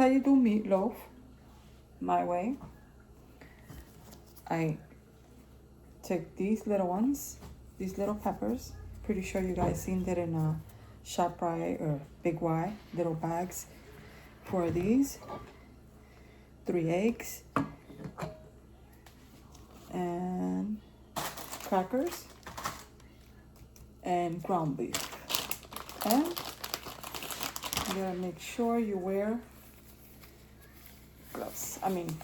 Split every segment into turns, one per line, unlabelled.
How you do meatloaf my way. I take these little ones, these little peppers. Pretty sure you guys seen that in a ShopRite or Big Y, little bags for these. 3 eggs and crackers and ground beef. And you gotta make sure you wear gloves. I mean,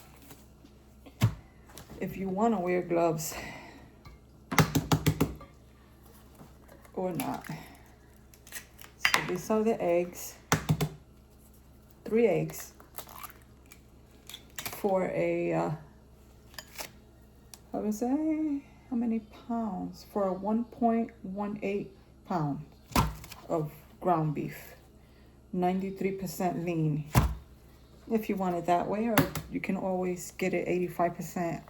if you want to wear gloves or not. So these are the eggs. 3 eggs for a how many pounds? For a 1.18 pounds of ground beef. 93% lean. If you want it that way, or you can always get it 85%,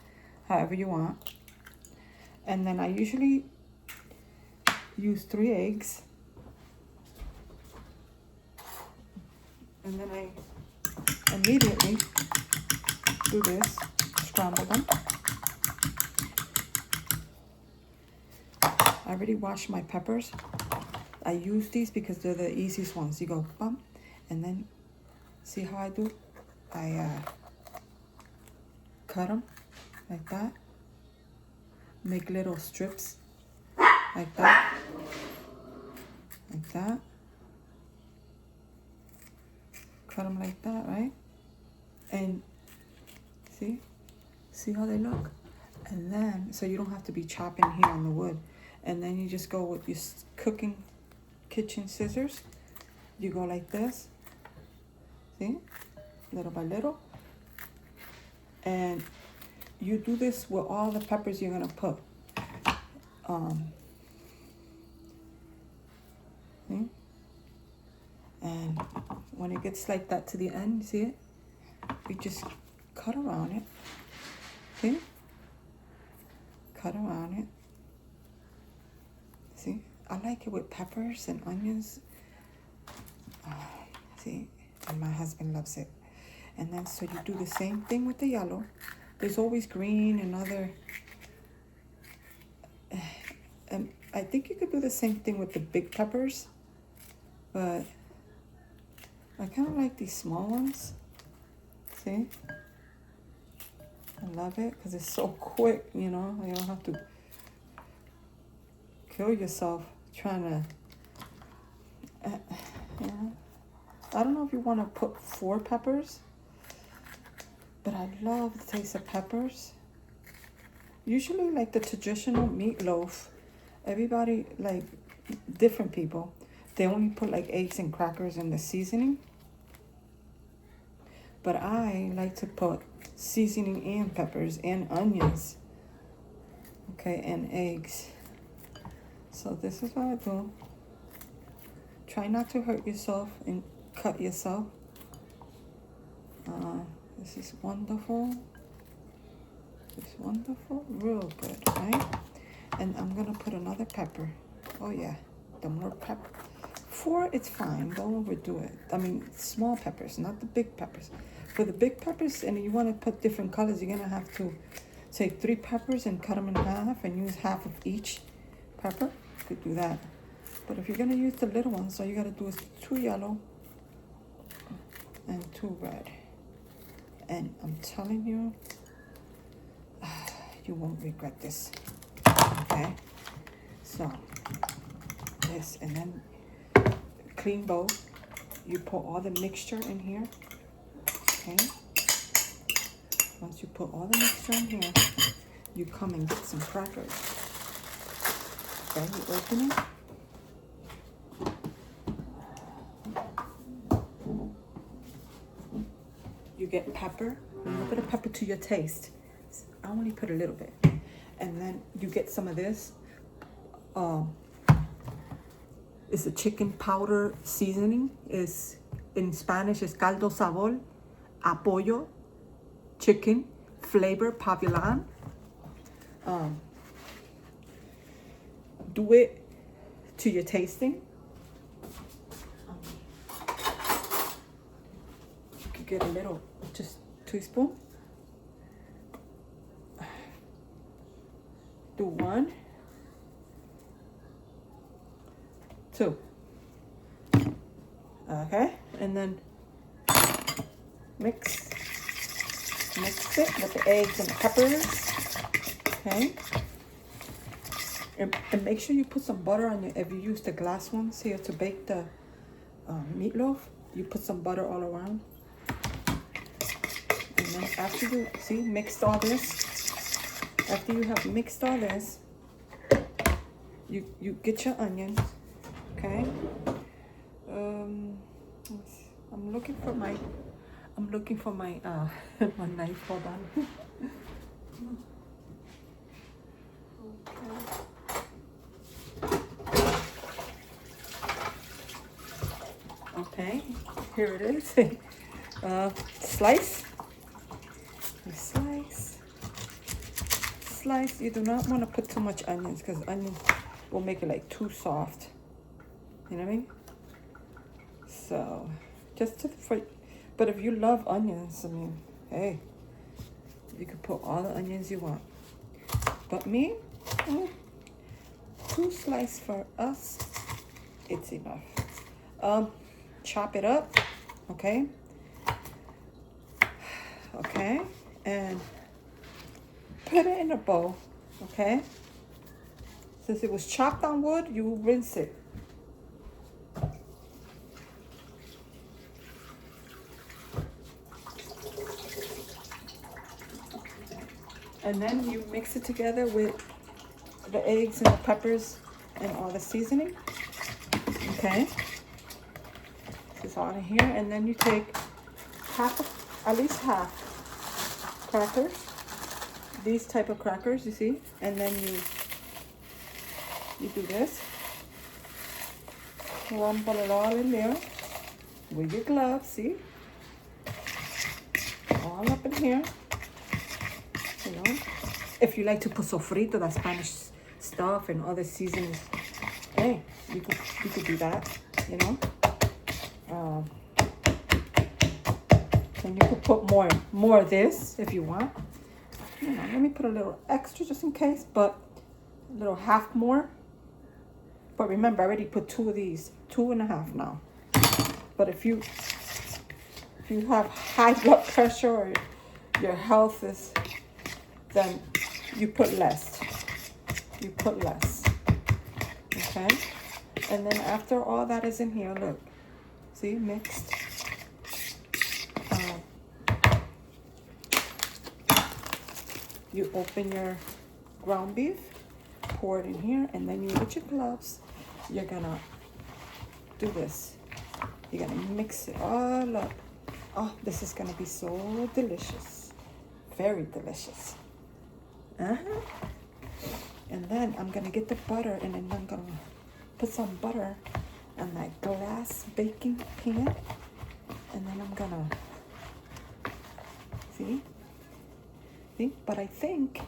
however you want. And then I usually use 3 eggs. And then I immediately do this, scramble them. I already washed my peppers. I use these because they're the easiest ones. You go bump, and then see how I do? I cut them like that. Make little strips like that. Like that. Cut them like that, right? And see how they look? And then, so you don't have to be chopping here on the wood. And then you just go with your cooking kitchen scissors. You go like this, see? Little by little. And you do this with all the peppers you're gonna put. See? And when it gets like that to the end, see it? You just cut around it. See? Cut around it. See? I like it with peppers and onions. See? And my husband loves it. And then so you do the same thing with the yellow. There's always green and other. And I think you could do the same thing with the big peppers. But I kind of like these small ones. See? I love it because it's so quick, you know. You don't have to kill yourself trying to, you know. I don't know if you want to put 4 peppers, but I love the taste of peppers. Usually, like the traditional meatloaf, everybody, like different people, they only put like eggs and crackers in the seasoning. But I like to put seasoning and peppers and onions. Okay, and eggs. So this is what I do. Try not to hurt yourself and cut yourself. This is wonderful. It's wonderful, real good, right? And I'm gonna put another pepper. Oh yeah, the more pepper. 4, it's fine, don't overdo it. I mean, small peppers, not the big peppers. For the big peppers, and you wanna put different colors, you're gonna have to take 3 peppers and cut them in half and use half of each pepper. You could do that. But if you're gonna use the little ones, all you gotta do is 2 yellow and 2 red. And I'm telling you, you won't regret this. Okay? So, this, and then clean bowl. You put all the mixture in here. Okay? Once you put all the mixture in here, you come and get some crackers. Okay, you open it. You get pepper, a little bit of pepper to your taste. I only put a little bit. And then you get some of this. It's a chicken powder seasoning. Is in Spanish is caldo sabor, apoyo, chicken, flavor, pavillan. Do it to your tasting. You can get a little, just teaspoon. Do 1, 2. Okay, and then mix it with the eggs and the peppers. Okay, and make sure you put some butter on it. If you use the glass ones here to bake the meatloaf, you put some butter all around. And then after you see mixed all this, after you have mixed all this, you get your onions. Okay. I'm looking for my my knife. Hold on. Okay, here it is. Slice. Slice. You do not want to put too much onions because onions will make it like too soft. You know what I mean? So, but if you love onions, I mean, hey, you can put all the onions you want. But me, 2 slices for us, it's enough. Chop it up, okay? Okay, and put it in a bowl, okay? Since it was chopped on wood, you rinse it. And then you mix it together with the eggs and the peppers and all the seasoning. Okay. This is all in here. And then you take at least half crackers. These type of crackers, you see? And then you do this. Crumble it all in there with your gloves, see? All up in here. You know, if you like to put sofrito, that Spanish stuff and other seasonings, hey, you could do that, you know. And you could put more of this if you want. You know, let me put a little extra just in case, but a little half more. But remember, I already put 2 of these, 2.5 now. But if you have high blood pressure or your health is, then you put less. Okay? And then after all that is in here, look. See, mixed. You open your ground beef, pour it in here, and then you with your gloves, you're gonna do this. You're gonna mix it all up. Oh, this is gonna be so delicious. Very delicious. And then I'm gonna get the butter, and then I'm gonna put some butter on that glass baking pan, and then I'm gonna see. But I think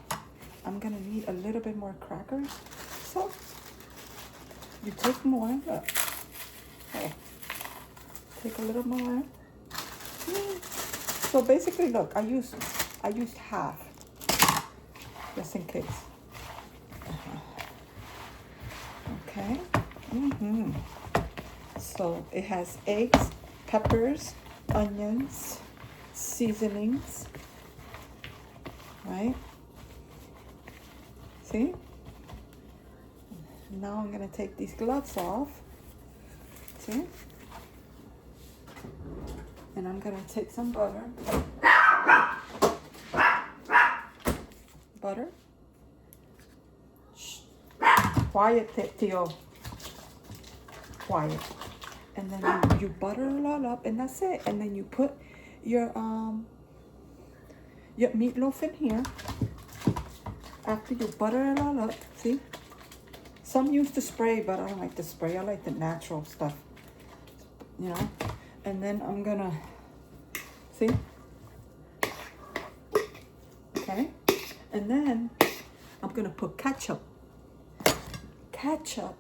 I'm gonna need a little bit more crackers. So you take more. Look. Hey, take a little more. So basically, look, I used half, just in case. Okay. So it has eggs, peppers, onions, seasonings, right? See? Now I'm gonna take these gloves off. See? And I'm gonna take some butter. Butter. Shh. Quiet, Tio. Quiet. And then you butter it all up, and that's it. And then you put your meatloaf in here. After you butter it all up, see? Some use the spray, but I don't like the spray. I like the natural stuff, you know? And then I'm gonna, see? Okay? And then I'm gonna put ketchup. Ketchup.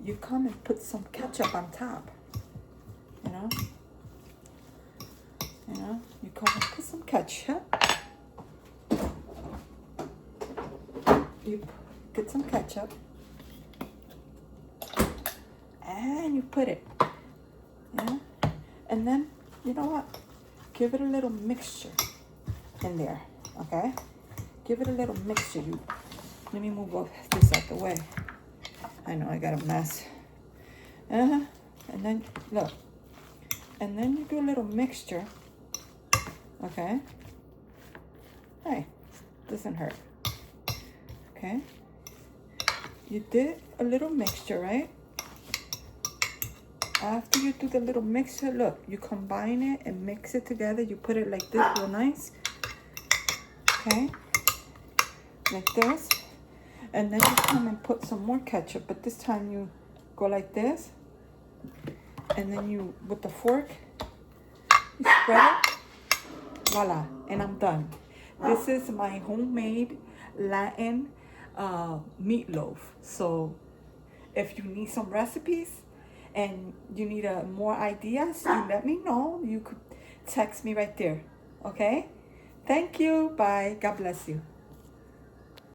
You come and put some ketchup on top, you know? Yeah, you come and put some ketchup. You get some ketchup. And you put it. Yeah. And then, you know what? Give it a little mixture in there. Okay? Give it a little mixture. Let me move this out the way. I know I got a mess. And then, look. And then you do a little mixture. Okay? Hey, doesn't hurt. Okay? You did a little mixture, right? After you do the little mixture, look, you combine it and mix it together. You put it like this, real nice. Okay? Like this. And then you come and put some more ketchup, but this time you go like this. And then you, with the fork, you spread it. Voila, and I'm done. This is my homemade Latin meatloaf. So if you need some recipes and you need more ideas, you let me know. You could text me right there. Okay? Thank you. Bye. God bless you.